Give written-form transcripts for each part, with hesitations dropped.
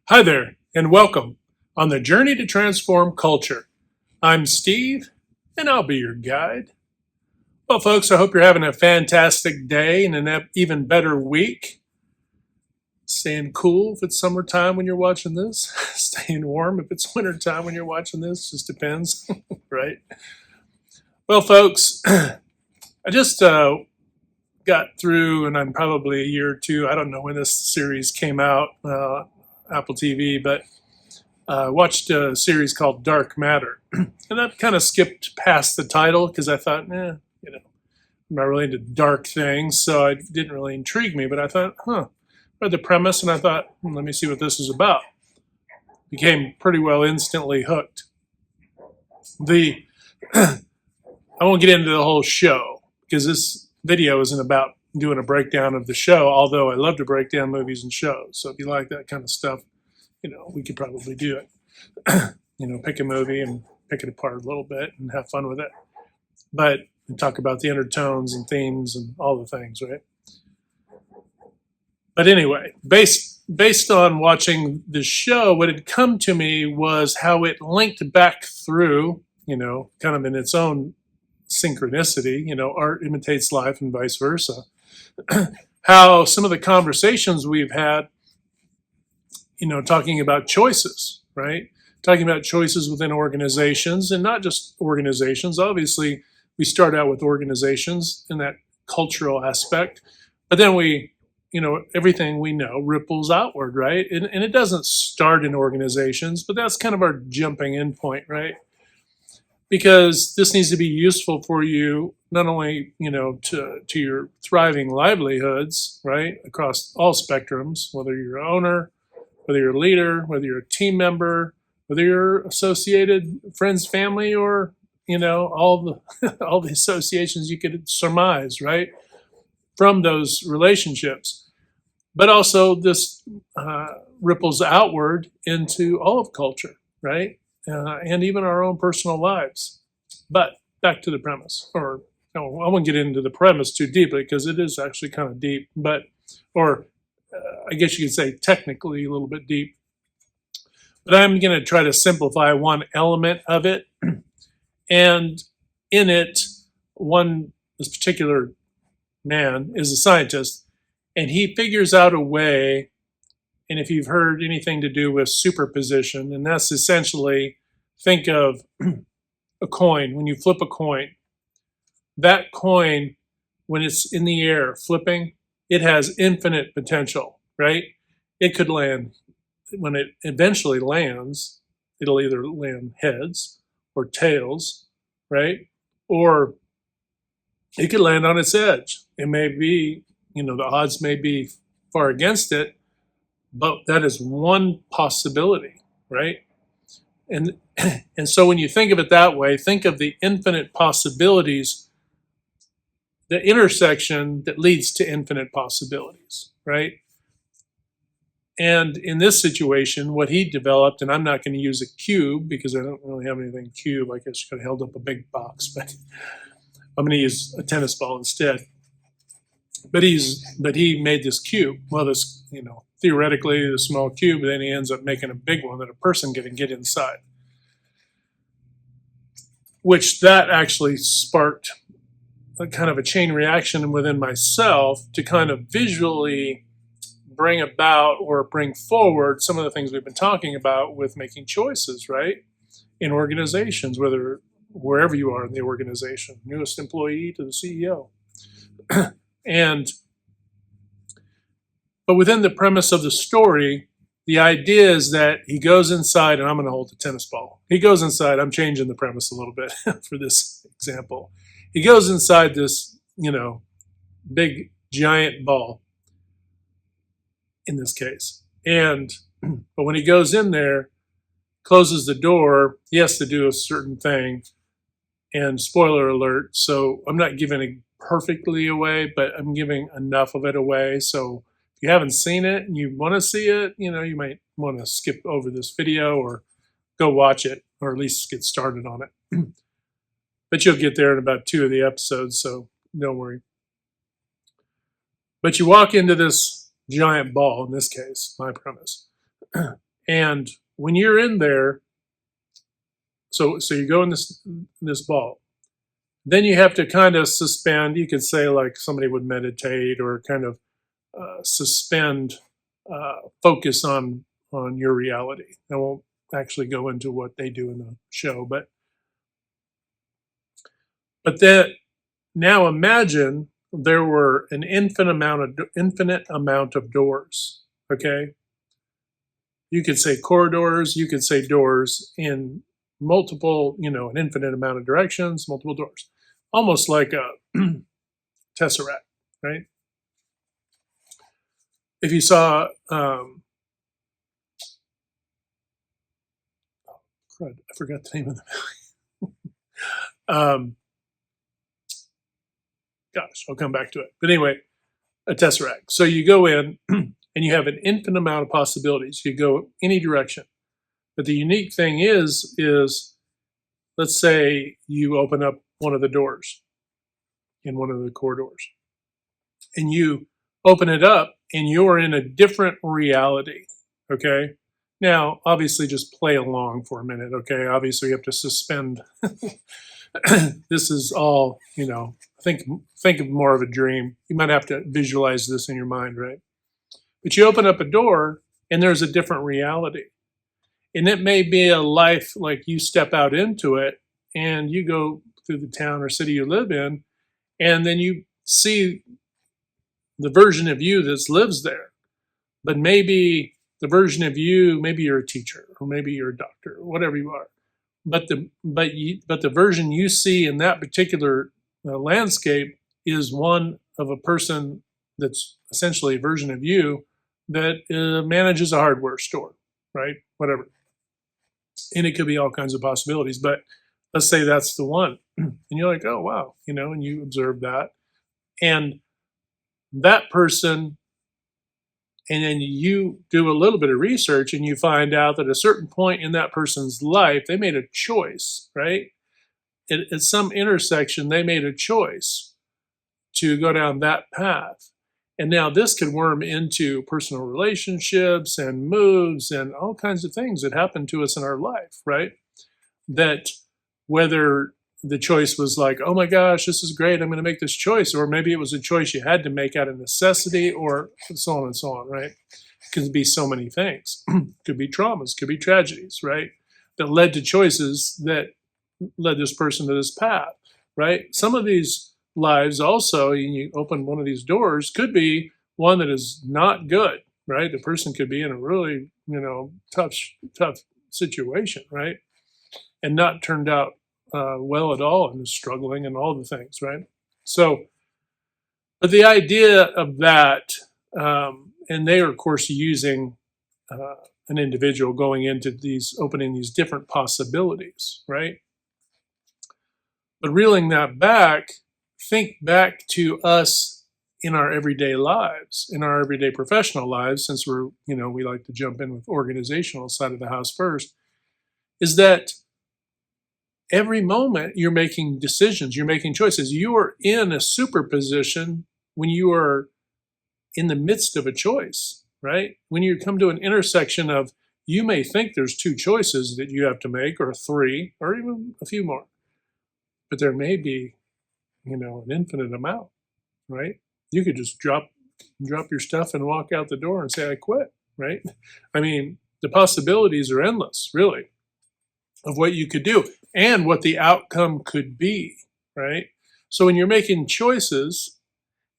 Hi there, and welcome on the journey to transform culture. I'm Steve, and I'll be your guide. Well, folks, I hope you're having a fantastic day and an even better week. Staying cool if it's summertime when you're watching this, staying warm if it's wintertime when you're watching this, just depends, right? Well, folks, I just got through, and I'm probably a year or two, I don't know when this series came out, Apple TV, but watched a series called Dark Matter, and that kind of skipped past the title because I thought, I'm not really into dark things, so it didn't really intrigue me. But I thought, read the premise, and I thought, let me see what this is about. Became pretty well instantly hooked. The I won't get into the whole show because this video isn't about doing a breakdown of the show, although I love to break down movies and shows. So if you like that kind of stuff, we could probably do it. Pick a movie and pick it apart a little bit and have fun with it. But talk about the undertones and themes and all the things, right? But anyway, based on watching the show, what had come to me was how it linked back through, kind of in its own synchronicity, art imitates life and vice versa. How some of the conversations we've had, talking about choices, right? Talking about choices within organizations, and not just organizations. Obviously, we start out with organizations in that cultural aspect, but then everything we know ripples outward, right? And it doesn't start in organizations, but that's kind of our jumping in point, right? Because this needs to be useful for you, not only, to your thriving livelihoods, right? Across all spectrums, whether you're an owner, whether you're a leader, whether you're a team member, whether you're associated friends, family, or all the all the associations you could surmise, right, from those relationships. But also this ripples outward into all of culture, right, and even our own personal lives. But back to the premise, or I won't get into the premise too deeply because it is actually kind of deep, or I guess you could say technically a little bit deep. But I'm going to try to simplify one element of it. And in it, this particular man is a scientist, and he figures out a way. And if you've heard anything to do with superposition, and that's essentially, think of a coin. When you flip a coin, that coin, when it's in the air flipping, it has infinite potential, right? It could land, when it eventually lands, it'll either land heads or tails, right? Or it could land on its edge. It may be, the odds may be far against it, but that is one possibility, right? And and so when you think of it that way, think of the infinite possibilities, the intersection that leads to infinite possibilities, right? And in this situation, what he developed, and I'm not going to use a cube because I don't really have anything cube. I guess I could have held up a big box, but I'm going to use a tennis ball instead. But he made this cube. Well, this, theoretically the small cube, but then he ends up making a big one that a person can get inside. Which that actually sparked a kind of a chain reaction within myself to kind of visually bring about or bring forward some of the things we've been talking about with making choices, right? In organizations, wherever you are in the organization, newest employee to the CEO. But within the premise of the story, the idea is that he goes inside, and I'm going to hold the tennis ball. He goes inside. I'm changing the premise a little bit for this example. He goes inside this, big giant ball in this case. But when he goes in there, closes the door, he has to do a certain thing. And spoiler alert, so I'm not giving it perfectly away, but I'm giving enough of it away. So if you haven't seen it and you want to see it, you might want to skip over this video or go watch it, or at least get started on it. But you'll get there in about 2 of the episodes, so don't worry. But you walk into this giant ball, in this case, my premise, And when you're in there, so you go in this ball. Then you have to kind of suspend. You could say like somebody would meditate or kind of suspend, focus on your reality. I won't actually go into what they do in the show, but that now imagine there were an infinite amount of doors. Okay, you could say corridors, you could say doors in multiple, an infinite amount of directions, multiple doors, almost like a tesseract, right? If you saw, crud, I forgot the name of the movie. Gosh, I'll come back to it. But anyway, a tesseract. So you go in and you have an infinite amount of possibilities. You go any direction. But the unique thing is let's say you open up one of the doors in one of the corridors and you open it up and you're in a different reality. Okay. Now, obviously, just play along for a minute. Okay. Obviously, you have to suspend. This is all, think of more of a dream. You might have to visualize this in your mind, right? But you open up a door and there's a different reality. And it may be a life like you step out into it and you go through the town or city you live in, and then you see the version of you that lives there. But maybe the version of you, maybe you're a teacher or maybe you're a doctor or whatever you are. But the version you see in that particular landscape is one of a person that's essentially a version of you that manages a hardware store, right? Whatever. And it could be all kinds of possibilities, but let's say that's the one. And you're like, oh, wow, and you observe that. And that person, and then you do a little bit of research and you find out that at a certain point in that person's life, they made a choice, right? At some intersection, they made a choice to go down that path. And now this could worm into personal relationships and moves and all kinds of things that happen to us in our life, right? That whether the choice was like, oh my gosh, this is great, I'm going to make this choice, or maybe it was a choice you had to make out of necessity, or so on and so on, right? It could be so many things. Could be traumas, could be tragedies, right? That led to choices that led this person to this path, right? Some of these lives also, you open one of these doors, could be one that is not good, right? The person could be in a really, tough situation, right? And not turned out well at all and is struggling and all the things, right? So, but the idea of that, and they are, of course, using an individual going into opening these different possibilities, right? But reeling that back, think back to us in our everyday lives, in our everyday professional lives, since we like to jump in with organizational side of the house first, is that every moment you're making decisions, you're making choices. You are in a superposition when you are in the midst of a choice, right? When you come to an intersection of, you may think there's two choices that you have to make, or three, or even a few more, but there may be, an infinite amount, right? You could just drop your stuff and walk out the door and say, I quit, right? I mean, the possibilities are endless, really, of what you could do and what the outcome could be, right? So when you're making choices,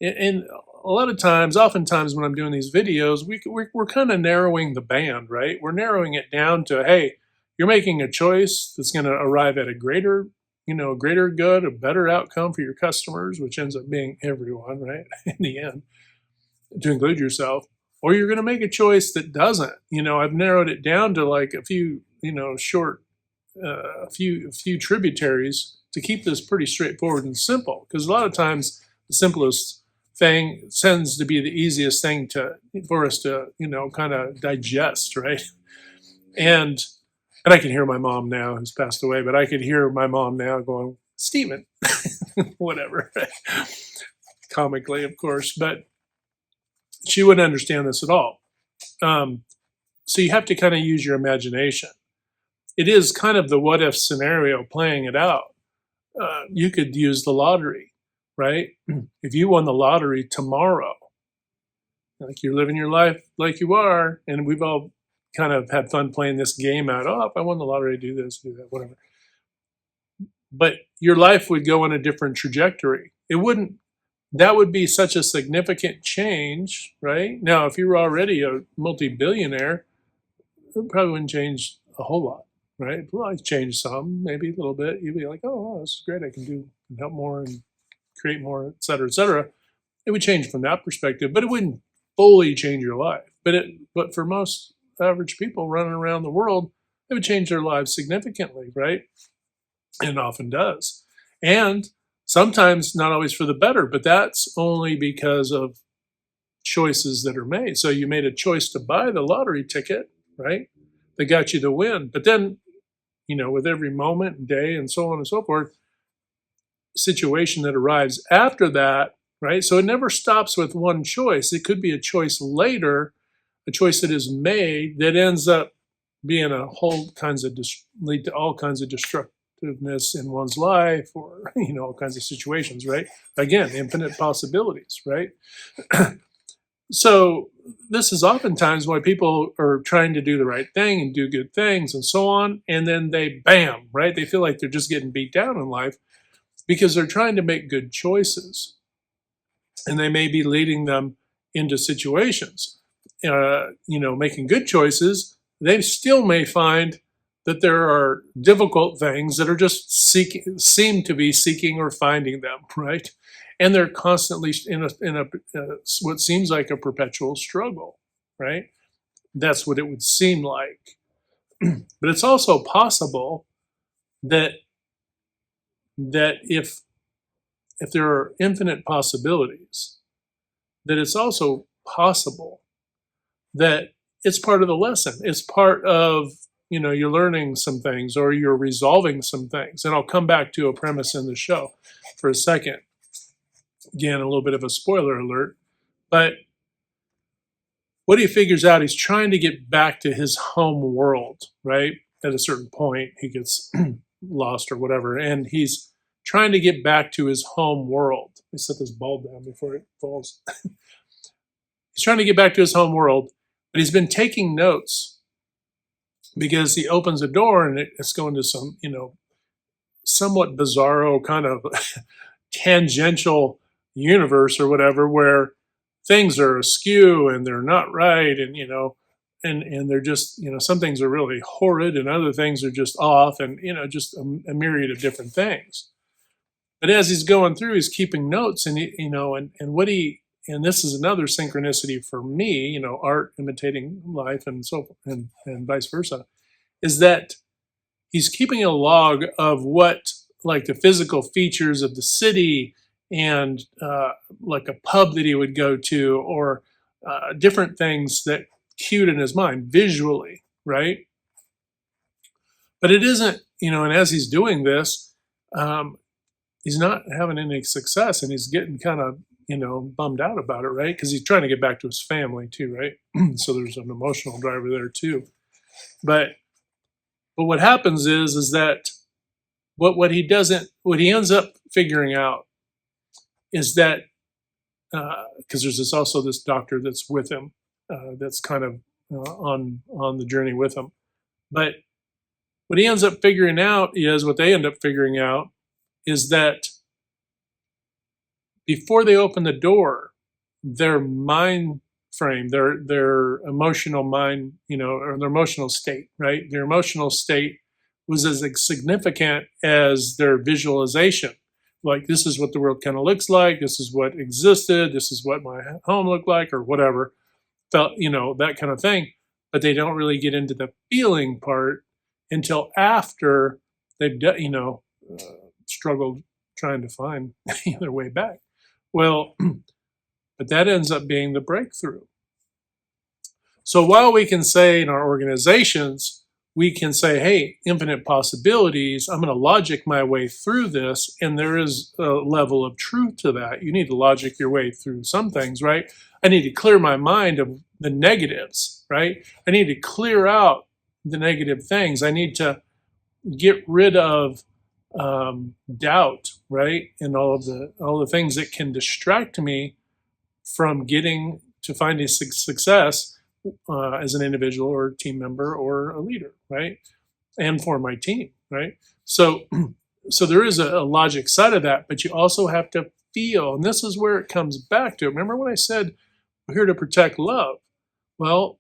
and a lot of times, oftentimes when I'm doing these videos, we're kind of narrowing the band, right? We're narrowing it down to, hey, you're making a choice that's going to arrive at a greater good, a better outcome for your customers, which ends up being everyone, right? In the end, to include yourself, or you're going to make a choice that doesn't. I've narrowed it down to like a few, short, a few tributaries to keep this pretty straightforward and simple. Because a lot of times the simplest thing tends to be the easiest thing for us to, kind of digest, right? And I can hear my mom now, who's passed away, but I could hear my mom now going, Stephen, whatever, comically, of course, but she wouldn't understand this at all. so you have to kind of use your imagination. It is kind of the what if scenario playing it out. You could use the lottery, right? If you won the lottery tomorrow, like you're living your life like you are, and we've all kind of had fun playing this game out. Oh, if I won the lottery, do this, do that, whatever. But your life would go on a different trajectory. It wouldn't. That would be such a significant change, right? Now, if you were already a multi-billionaire, it probably wouldn't change a whole lot, right? Well, it's changed some, maybe a little bit. You'd be like, oh, this is great. I can help more and create more, et cetera, et cetera. It would change from that perspective, but it wouldn't fully change your life. But for most average people running around the world, it would change their lives significantly, right? And it often does. And sometimes not always for the better, but that's only because of choices that are made. So you made a choice to buy the lottery ticket, right? That got you the win. But then, with every moment and day and so on and so forth, situation that arrives after that, right? So it never stops with one choice. It could be a choice later, a choice that is made that ends up being lead to all kinds of destructiveness in one's life, or all kinds of situations, right? Again, infinite possibilities, right? So this is oftentimes why people are trying to do the right thing and do good things and so on, and then they bam, right? They feel like they're just getting beat down in life because they're trying to make good choices, and they may be leading them into situations. Making good choices, they still may find that there are difficult things that are just seem to be seeking or finding them, right? And they're constantly in a what seems like a perpetual struggle, right? That's what it would seem like. But it's also possible that if there are infinite possibilities, that it's also possible that it's part of the lesson. It's part of, you're learning some things or you're resolving some things. And I'll come back to a premise in the show for a second. Again, a little bit of a spoiler alert, but what he figures out, he's trying to get back to his home world, right? At a certain point, he gets lost or whatever, and he's trying to get back to his home world. Let me set this bulb down before it falls. He's trying to get back to his home world, but he's been taking notes because he opens a door and it's going to some, somewhat bizarro kind of tangential universe or whatever, where things are askew and they're not right, and and they're just, some things are really horrid and other things are just off, and just a myriad of different things. But as he's going through, he's keeping notes, and and this is another synchronicity for me, art imitating life and so forth, and vice versa, is that he's keeping a log of what, like, the physical features of the city, and like a pub that he would go to, or different things that cued in his mind visually, right? But it isn't, and as he's doing this, he's not having any success, and he's getting kind of, bummed out about it, right? Because he's trying to get back to his family too, right? So there's an emotional driver there too. But what happens is that what he ends up figuring out is that because there's also this doctor that's with him, that's kind of on the journey with him. But what he ends up figuring out is what they end up figuring out is that before they open the door, their mind frame, their emotional mind, or their emotional state, right? Their emotional state was as significant as their visualization. Like, this is what the world kind of looks like. This is what existed. This is what my home looked like, or whatever. Felt, that kind of thing. But they don't really get into the feeling part until after they've, struggled trying to find their way back. Well, but that ends up being the breakthrough. So while we can say in our organizations, we can say, hey, infinite possibilities, I'm going to logic my way through this, and there is a level of truth to that. You need to logic your way through some things, right? I need to clear my mind of the negatives, right? I need to clear out the negative things. I need to get rid of doubt, right? And all the things that can distract me from getting to finding success as an individual or team member or a leader, right? And for my team, right? So, so there is a logic side of that, but you also have to feel, and this is where it comes back to. Remember when I said we're here to protect love? Well,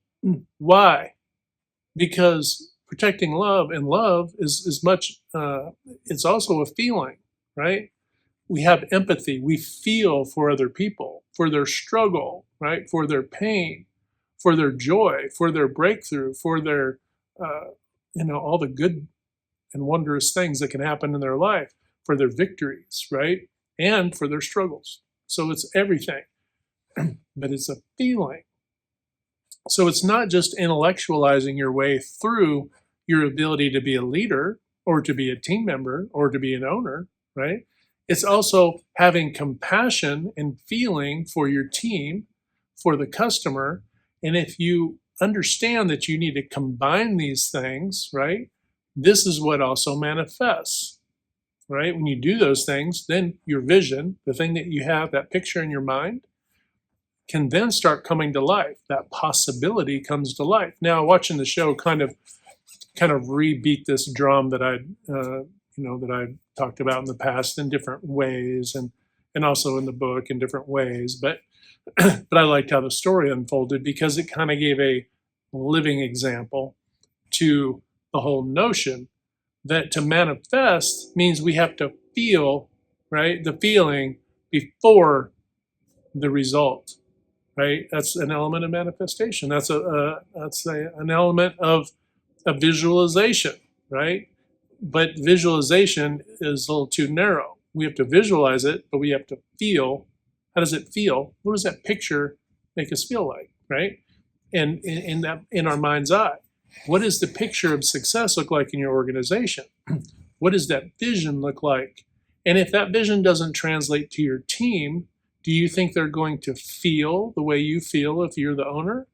why? Because protecting love, and love is much, it's also a feeling, right? We have empathy. We feel for other people, for their struggle, right? For their pain, for their joy, for their breakthrough, for their, all the good and wondrous things that can happen in their life, for their victories, right? And for their struggles. So it's everything, but it's a feeling. So it's not just intellectualizing your way through your ability to be a leader or to be a team member or to be an owner, right? It's also having compassion and feeling for your team, for the customer. And if you understand that you need to combine these things, right? This is what also manifests, right? When you do those things, then your vision, the thing that you have, that picture in your mind, can then start coming to life. That possibility comes to life. Now, watching the show kind of rebeat this drum that I talked about in the past in different ways, and also in the book in different ways. But but I liked how the story unfolded because it kind of gave a living example to the whole notion that to manifest means we have to feel, right? The feeling before the result. Right, that's an element of manifestation. That's an element of a visualization, right? But visualization is a little too narrow. We have to visualize it, but we have to feel. How does it feel? What does that picture make us feel like, right? And in our mind's eye, what does the picture of success look like in your organization? What does that vision look like? And if that vision doesn't translate to your team, do you think they're going to feel the way you feel if you're the owner?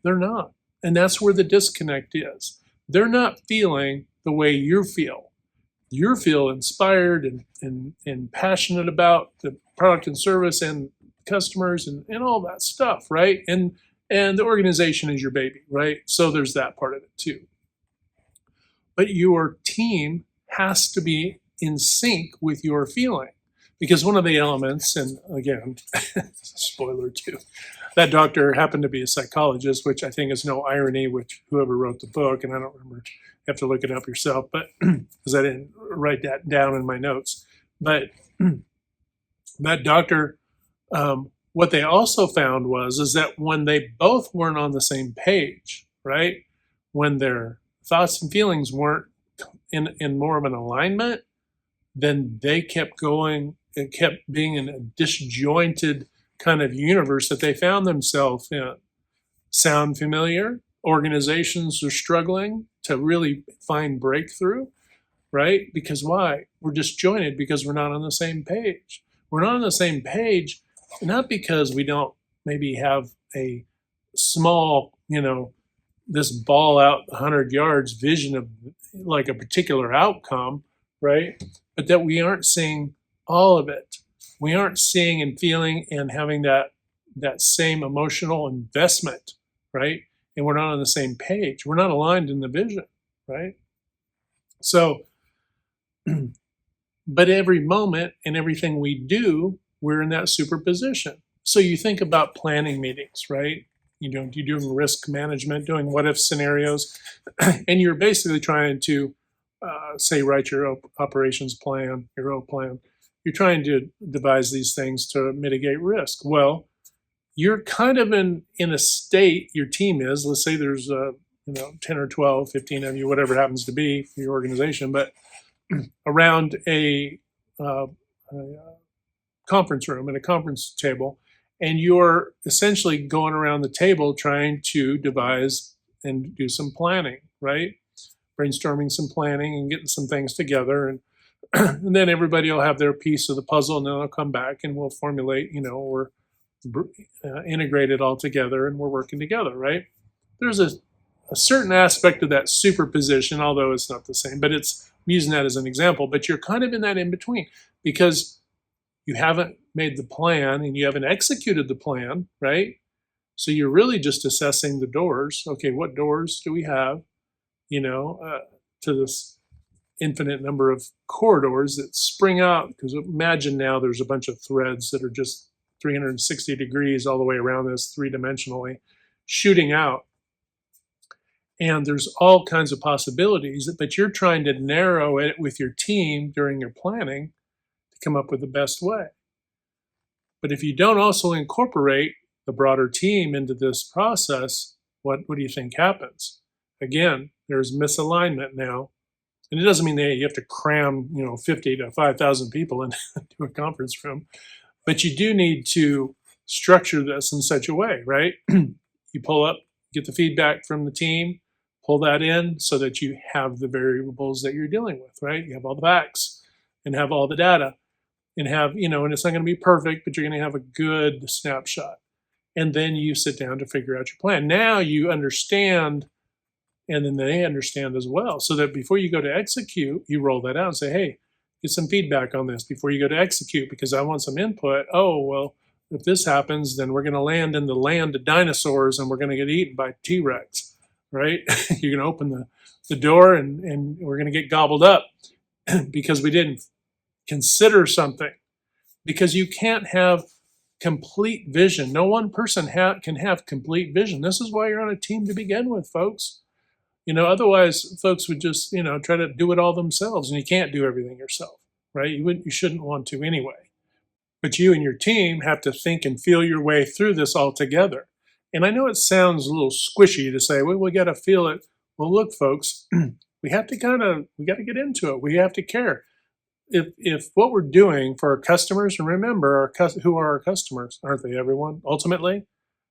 They're not. And that's where the disconnect is. They're not feeling the way you feel. You feel inspired and passionate about the product and service and customers and all that stuff, right? And the organization is your baby, right? So there's that part of it too. But your team has to be in sync with your feeling. Because one of the elements, and again, spoiler too, that doctor happened to be a psychologist, which I think is no irony with whoever wrote the book, and I don't remember, you have to look it up yourself, but because I didn't write that down in my notes. But that doctor, what they also found is that when they both weren't on the same page, right, when their thoughts and feelings weren't in more of an alignment, then they kept going. It kept being in a disjointed kind of universe that they found themselves in. Sound familiar? Organizations are struggling to really find breakthrough, right? Because why? We're disjointed because we're not on the same page. We're not on the same page, not because we don't maybe have a small, this ball out 100 yards vision of like a particular outcome, right? But that we aren't seeing all of it. We aren't seeing and feeling and having that same emotional investment, right? And we're not on the same page. We're not aligned in the vision, right? So, but every moment and everything we do, we're in that superposition. So you think about planning meetings, right? You're doing risk management, doing what if scenarios, and you're basically trying to write your operations plan, your O plan. You're trying to devise these things to mitigate risk. Well, you're kind of in a state, your team is, let's say there's 10 or 12, 15 of you, whatever it happens to be for your organization, but around a conference room and a conference table, and you're essentially going around the table trying to devise and do some planning, right? Brainstorming some planning and getting some things together, and then everybody will have their piece of the puzzle, and then they'll come back and we'll formulate, or integrate it all together, and we're working together, right? there's a certain aspect of that superposition, although it's not the same, but I'm using that as an example, but you're kind of in that in between because you haven't made the plan and you haven't executed the plan, right? So you're really just assessing the doors. Okay, what doors do we have, to this infinite number of corridors that spring out? Because imagine now there's a bunch of threads that are just 360 degrees all the way around this three-dimensionally shooting out. And there's all kinds of possibilities, but you're trying to narrow it with your team during your planning to come up with the best way. But if you don't also incorporate the broader team into this process, what do you think happens? Again, there's misalignment now. And it doesn't mean that you have to cram, 50 to 5,000 people into a conference room, but you do need to structure this in such a way, right? You pull up, get the feedback from the team, pull that in so that you have the variables that you're dealing with, right? You have all the facts and have all the data and have, and it's not going to be perfect, but you're going to have a good snapshot. And then you sit down to figure out your plan. Now you understand, and then they understand as well, so that before you go to execute, you roll that out and say, hey, get some feedback on this before you go to execute because I want some input. Oh, well, if this happens, then we're going to land in the land of dinosaurs and we're going to get eaten by T-Rex, right? You're going to open the door and we're going to get gobbled up because we didn't consider something. Because you can't have complete vision. No one person can have complete vision. This is why you're on a team to begin with, folks. Otherwise folks would just, try to do it all themselves, and you can't do everything yourself, right? You shouldn't want to anyway. But you and your team have to think and feel your way through this all together. And I know it sounds a little squishy to say, well, we got to feel it. Well, look, folks, we got to get into it. We have to care. If what we're doing for our customers, and remember, who are our customers? Aren't they everyone? Ultimately,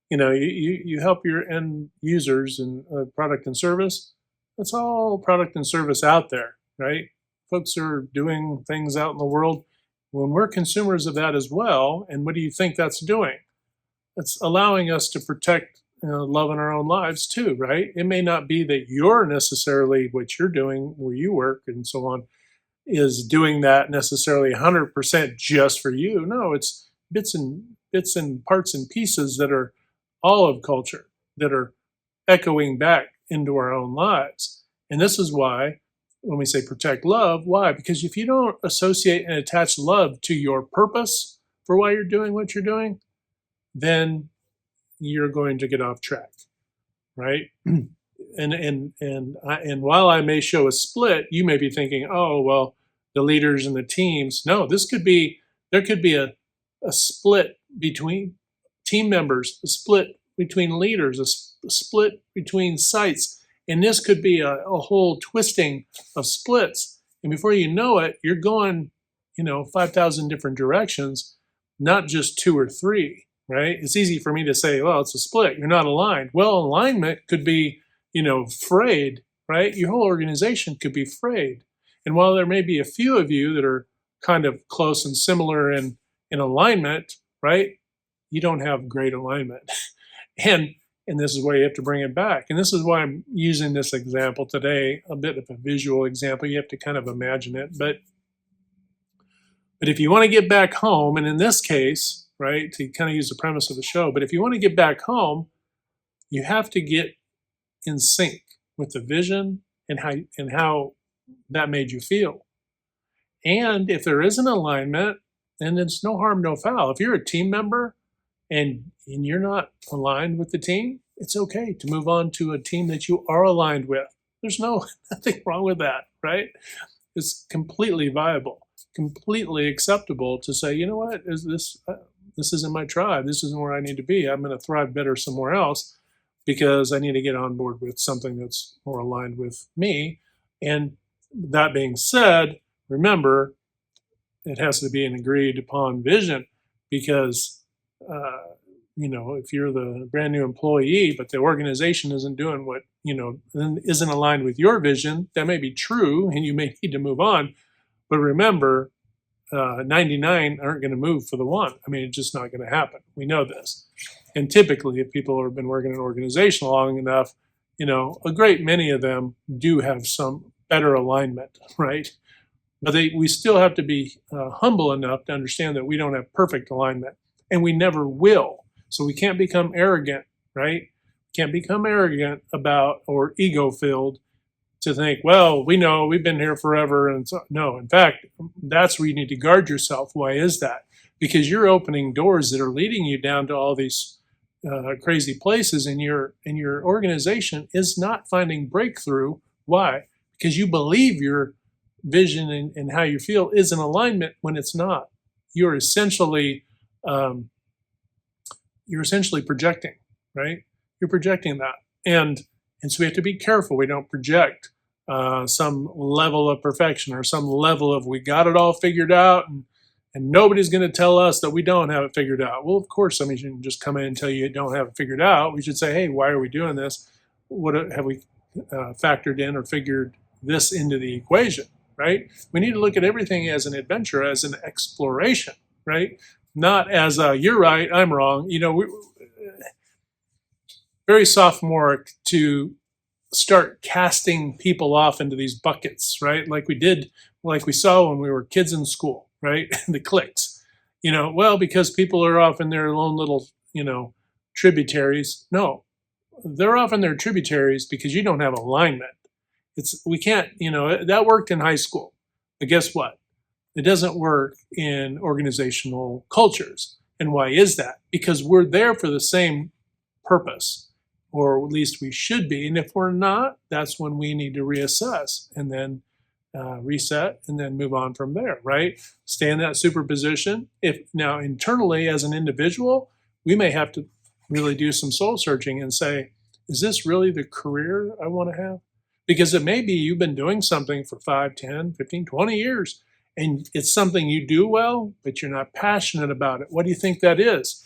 you help your end users and product and service. That's all product and service out there, right? Folks are doing things out in the world. When we're consumers of that as well, and what do you think that's doing? It's allowing us to protect love in our own lives too, right? It may not be that you're necessarily what you're doing where you work and so on is doing that necessarily 100% just for you. No, it's bits and parts and pieces that are all of culture that are echoing back into our own lives. And this is why when we say protect love, why? Because if you don't associate and attach love to your purpose for why you're doing what you're doing, then you're going to get off track, right? And while I may show a split, you may be thinking, oh, well, the leaders and the teams. No, there could be a split between team members, a split between leaders, a split between sites. And this could be a whole twisting of splits. And before you know it, you're going, 5,000 different directions, not just 2 or 3, right? It's easy for me to say, well, it's a split. You're not aligned. Well, alignment could be, frayed, right? Your whole organization could be frayed. And while there may be a few of you that are kind of close and similar in alignment, right? You don't have great alignment. And this is why you have to bring it back. And this is why I'm using this example today, a bit of a visual example. You have to kind of imagine it. But if you want to get back home, and in this case, right, to kind of use the premise of the show, but if you want to get back home, you have to get in sync with the vision and how that made you feel. And if there is an alignment, then it's no harm, no foul. If you're a team member and you're not aligned with the team, it's okay to move on to a team that you are aligned with. There's nothing wrong with that, right? It's completely viable, completely acceptable to say, you know what, this isn't my tribe. This isn't where I need to be. I'm going to thrive better somewhere else because I need to get on board with something that's more aligned with me. And that being said, remember, it has to be an agreed upon vision because, if you're the brand new employee, but the organization isn't doing what, isn't aligned with your vision, that may be true and you may need to move on. But remember, 99 aren't going to move for the one. I mean, it's just not going to happen. We know this. And typically, if people have been working in an organization long enough, a great many of them do have some better alignment, right? But we still have to be humble enough to understand that we don't have perfect alignment, and we never will. So we can't become arrogant, right? Can't become arrogant about or ego-filled to think, well, we know we've been here forever, and so no. In fact, that's where you need to guard yourself. Why is that? Because you're opening doors that are leading you down to all these crazy places, and your organization is not finding breakthrough. Why? Because you believe your vision and how you feel is in alignment when it's not. You're essentially projecting, right? You're projecting that, and so we have to be careful we don't project some level of perfection or some level of we got it all figured out, and nobody's going to tell us that we don't have it figured out. Well, of course, somebody shouldn't just come in and tell you don't have it figured out. We should say, hey, why are we doing this? What have we factored in or figured this into the equation, right? We need to look at everything as an adventure, as an exploration, right? Not as you're right, I'm wrong. Very sophomoric to start casting people off into these buckets, right? Like we saw when we were kids in school, right? The cliques, well, because people are off in their own little, tributaries. No, they're off in their tributaries because you don't have alignment. We can't, that worked in high school, but guess what? It doesn't work in organizational cultures. And why is that? Because we're there for the same purpose, or at least we should be. And if we're not, that's when we need to reassess and then reset and then move on from there, right? Stay in that superposition. If now internally as an individual, we may have to really do some soul searching and say, is this really the career I want to have? Because it may be you've been doing something for 5, 10, 15, 20 years, and it's something you do well, but you're not passionate about it. What do you think that is?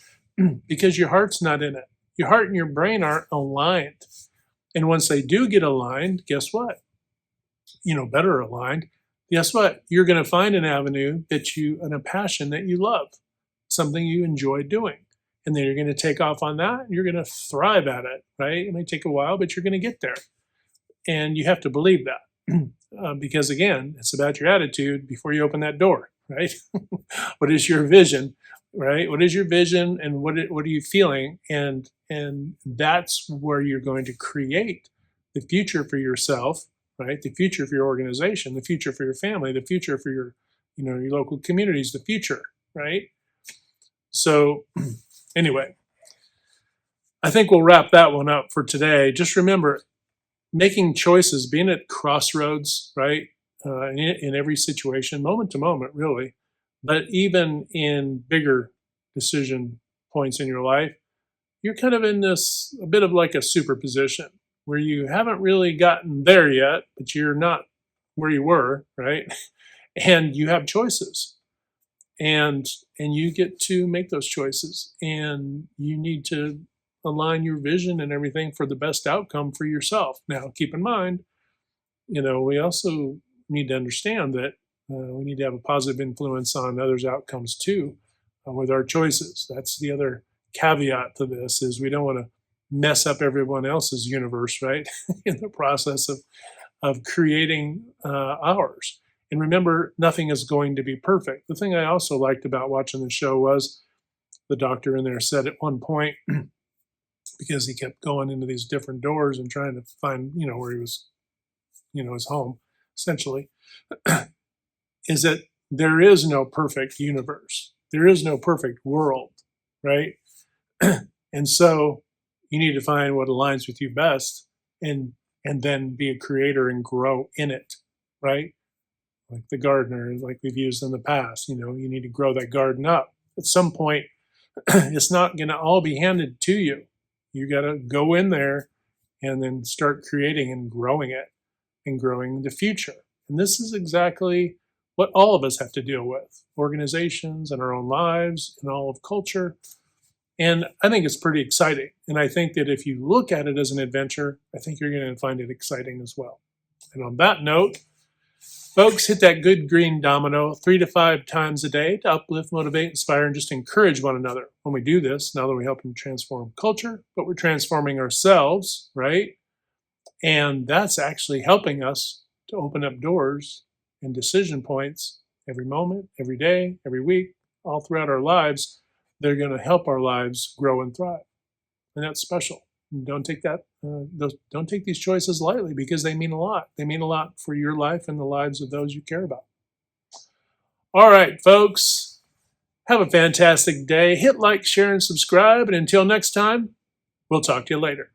Because your heart's not in it. Your heart and your brain aren't aligned. And once they do get aligned, guess what? Better aligned. Guess what? You're going to find an avenue and a passion that you love, something you enjoy doing. And then you're going to take off on that, and you're going to thrive at it, right? It may take a while, but you're going to get there. And you have to believe that. Because again, it's about your attitude before you open that door, right? What is your vision, right? What is your vision, and what are you feeling? And that's where you're going to create the future for yourself, right? The future for your organization, the future for your family, the future for your local communities, the future, right? So anyway, I think we'll wrap that one up for today. Just remember, making choices, being at crossroads, right? In every situation, moment to moment, really, but even in bigger decision points in your life, you're kind of in this, a bit of like a superposition where you haven't really gotten there yet, but you're not where you were, right? And you have choices, and you get to make those choices, and you need to align your vision and everything for the best outcome for yourself. Now, keep in mind, we also need to understand that we need to have a positive influence on others' outcomes too, with our choices. That's the other caveat to this, is we don't want to mess up everyone else's universe, right? In the process of creating ours. And remember, nothing is going to be perfect. The thing I also liked about watching the show was the doctor in there said at one point, because he kept going into these different doors and trying to find, where he was, his home, essentially, is that there is no perfect universe. There is no perfect world, right? And so you need to find what aligns with you best, and then be a creator and grow in it, right? Like the gardener, like we've used in the past, you need to grow that garden up. At some point, it's not going to all be handed to you. You got to go in there and then start creating and growing it and growing the future. And this is exactly what all of us have to deal with, organizations and our own lives and all of culture. And I think it's pretty exciting. And I think that if you look at it as an adventure, I think you're going to find it exciting as well. And on that note, Folks, hit that good green domino 3 to 5 times a day to uplift, motivate, inspire, and just encourage one another. When we do this, not only are we helping transform culture, but we're transforming ourselves, right? And that's actually helping us to open up doors and decision points every moment, every day, every week, all throughout our lives. They're going to help our lives grow and thrive. And that's special. Don't take don't take these choices lightly, because they mean a lot. They mean a lot for your life and the lives of those you care about. All right, folks, have a fantastic day. Hit like, share, and subscribe. And until next time, we'll talk to you later.